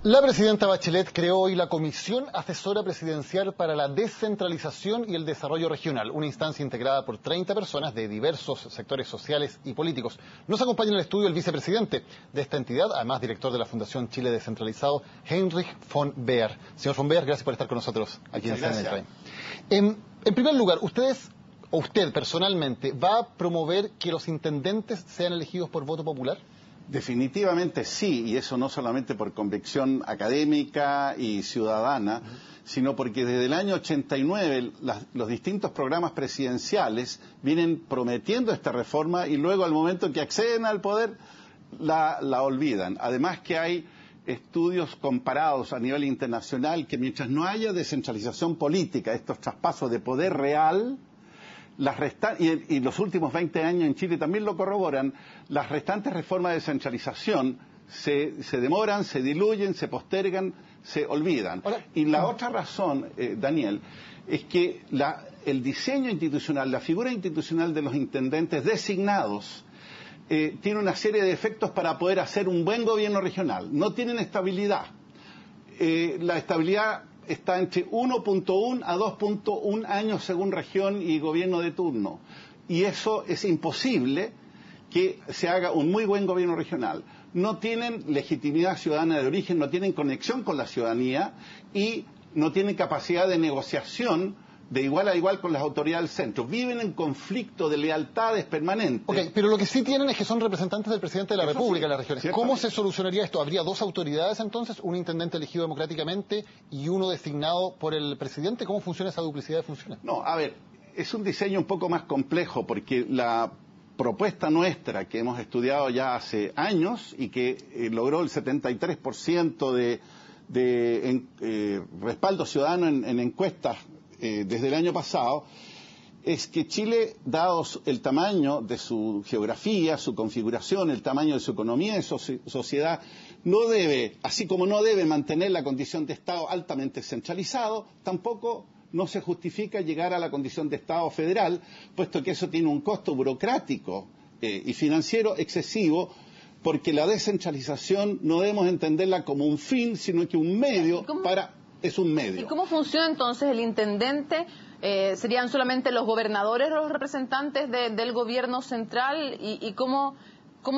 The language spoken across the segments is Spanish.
La presidenta Bachelet creó hoy la Comisión Asesora Presidencial para la Descentralización y el Desarrollo Regional, una instancia integrada por 30 personas de diversos sectores sociales y políticos. Nos acompaña en el estudio el vicepresidente de esta entidad, además director de la Fundación Chile Descentralizado, Heinrich von Beer. Señor von Beer, gracias por estar con nosotros aquí en CNN. En primer lugar, usted personalmente va a promover que los intendentes sean elegidos por voto popular. Definitivamente sí, y eso no solamente por convicción académica y ciudadana, sino porque desde el año 89 los distintos programas presidenciales vienen prometiendo esta reforma y luego al momento que acceden al poder la olvidan. Además que hay estudios comparados a nivel internacional que mientras no haya descentralización política, estos traspasos de poder real, y los últimos 20 años en Chile también lo corroboran, las restantes reformas de descentralización se demoran, se diluyen, se postergan, se olvidan. Y la otra razón, Daniel, es que el diseño institucional, la figura institucional de los intendentes designados, tiene una serie de efectos para poder hacer un buen gobierno regional. No tienen estabilidad. La estabilidad está entre 1.1 a 2.1 años según región y gobierno de turno. Y eso es imposible que se haga un muy buen gobierno regional. No tienen legitimidad ciudadana de origen, no tienen conexión con la ciudadanía y no tienen capacidad de negociación de igual a igual con las autoridades del centro. Viven en conflicto de lealtades permanentes. Ok, pero lo que sí tienen es que son representantes del presidente de la República en las regiones. ¿Cómo se solucionaría esto? ¿Habría dos autoridades entonces? ¿Un intendente elegido democráticamente y uno designado por el presidente? ¿Cómo funciona esa duplicidad de funciones? No, a ver, es un diseño un poco más complejo porque la propuesta nuestra que hemos estudiado ya hace años y que logró el 73% de respaldo ciudadano en encuestas desde el año pasado, es que Chile, dado el tamaño de su geografía, su configuración, el tamaño de su economía y su sociedad, no debe, así como no debe mantener la condición de Estado altamente centralizado, tampoco no se justifica llegar a la condición de Estado federal, puesto que eso tiene un costo burocrático y financiero excesivo, porque la descentralización no debemos entenderla como un fin, sino que un medio para... Es un medio. ¿Y cómo funciona entonces el intendente? ¿Serían solamente los gobernadores los representantes del gobierno central? ¿Y cómo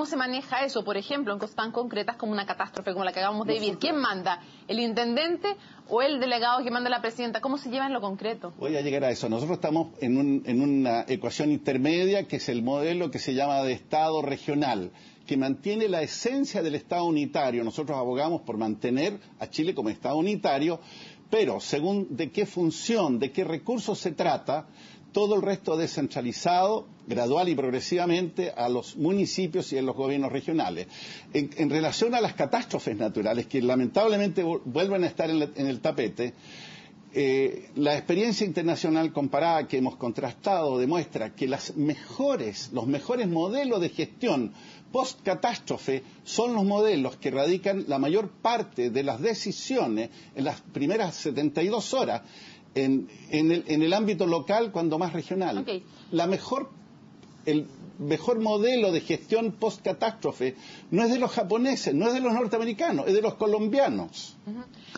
se maneja eso, por ejemplo, en cosas tan concretas como una catástrofe como la que acabamos de vivir? ¿Quién manda? ¿El intendente o el delegado que manda la presidenta? ¿Cómo se lleva en lo concreto? Voy a llegar a eso. Nosotros estamos en una ecuación intermedia que es el modelo que se llama de Estado regional, que mantiene la esencia del Estado unitario. Nosotros abogamos por mantener a Chile como Estado unitario, pero según de qué función, de qué recursos se trata, todo el resto descentralizado, gradual y progresivamente, a los municipios y a los gobiernos regionales. En relación a las catástrofes naturales, que lamentablemente vuelven a estar en el tapete, la experiencia internacional comparada que hemos contrastado demuestra que los mejores modelos de gestión post-catástrofe son los modelos que radican la mayor parte de las decisiones en las primeras 72 horas en el ámbito local, cuando más regional. Okay. El mejor modelo de gestión post-catástrofe no es de los japoneses, no es de los norteamericanos, es de los colombianos.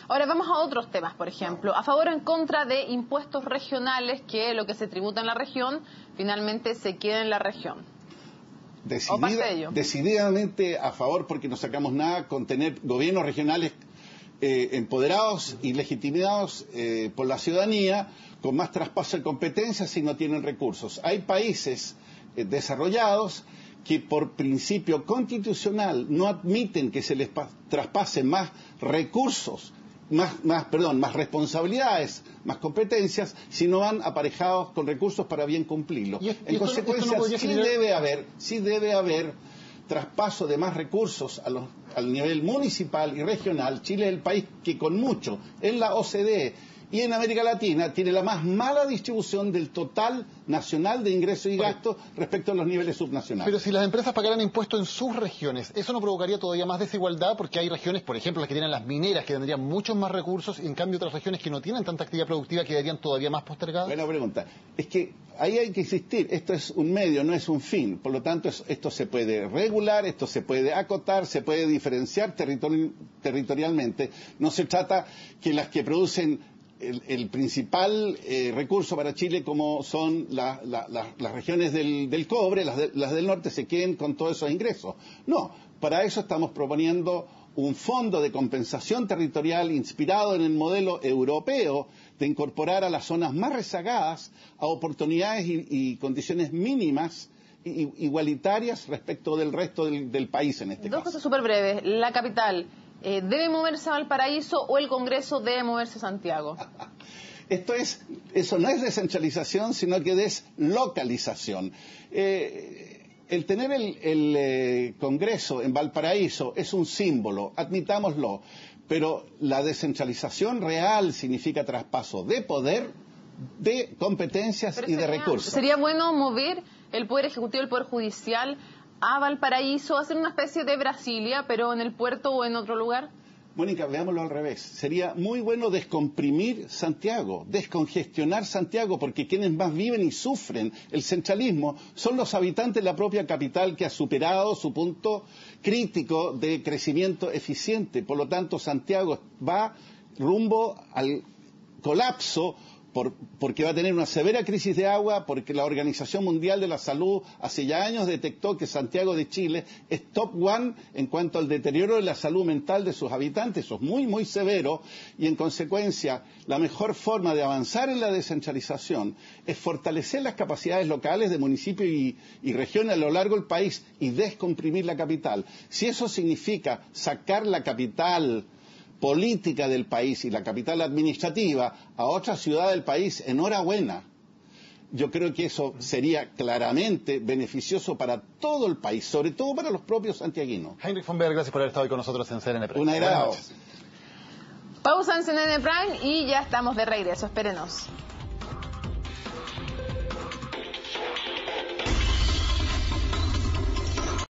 Ahora vamos a otros temas, por ejemplo, a favor o en contra de impuestos regionales, que lo que se tributa en la región finalmente se queda en la región. Decididamente a favor, porque no sacamos nada con tener gobiernos regionales empoderados y legitimados por la ciudadanía, con más traspaso de competencias y no tienen recursos. Hay países desarrollados que por principio constitucional no admiten que se les traspase más recursos, más responsabilidades, más competencias, si no van aparejados con recursos para bien cumplirlos. En consecuencia, sí debe haber traspaso de más recursos al nivel municipal y regional. Chile es el país que con mucho en la OCDE y en América Latina tiene la más mala distribución del total nacional de ingresos y gastos respecto a los niveles subnacionales. Pero si las empresas pagaran impuestos en sus regiones, ¿eso no provocaría todavía más desigualdad? Porque hay regiones, por ejemplo, las que tienen las mineras, que tendrían muchos más recursos, y en cambio otras regiones que no tienen tanta actividad productiva quedarían todavía más postergadas. Buena pregunta. Es que ahí hay que insistir, esto es un medio, no es un fin. Por lo tanto, esto se puede regular, esto se puede acotar, se puede diferenciar territorialmente. No se trata que las que producen el principal recurso para Chile, como son las regiones del cobre, las del norte, se queden con todos esos ingresos. No, para eso estamos proponiendo un fondo de compensación territorial inspirado en el modelo europeo de incorporar a las zonas más rezagadas a oportunidades y condiciones mínimas igualitarias respecto del resto del país en este caso. Dos cosas súper breves. La capital, ¿debe moverse a Valparaíso o el Congreso debe moverse a Santiago? Eso no es descentralización, sino que deslocalización. El tener el Congreso en Valparaíso es un símbolo, admitámoslo, pero la descentralización real significa traspaso de poder, de competencias y de recursos. ¿Sería bueno mover el Poder Ejecutivo y el Poder Judicial a Valparaíso, hacer una especie de Brasilia, pero en el puerto o en otro lugar? Mónica, veámoslo al revés. Sería muy bueno descomprimir Santiago, descongestionar Santiago, porque quienes más viven y sufren el centralismo son los habitantes de la propia capital, que ha superado su punto crítico de crecimiento eficiente. Por lo tanto, Santiago va rumbo al colapso, porque va a tener una severa crisis de agua, porque la Organización Mundial de la Salud hace ya años detectó que Santiago de Chile es top one en cuanto al deterioro de la salud mental de sus habitantes. Eso es muy, muy severo, y en consecuencia la mejor forma de avanzar en la descentralización es fortalecer las capacidades locales de municipios y regiones a lo largo del país y descomprimir la capital. Si eso significa sacar la capital política del país y la capital administrativa a otra ciudad del país, enhorabuena. Yo creo que eso sería claramente beneficioso para todo el país, sobre todo para los propios santiaguinos. Heinrich von Behr, gracias por haber estado hoy con nosotros en CNN Prime. Un agrado. Pausa en CNN Prime y ya estamos de regreso. Espérenos.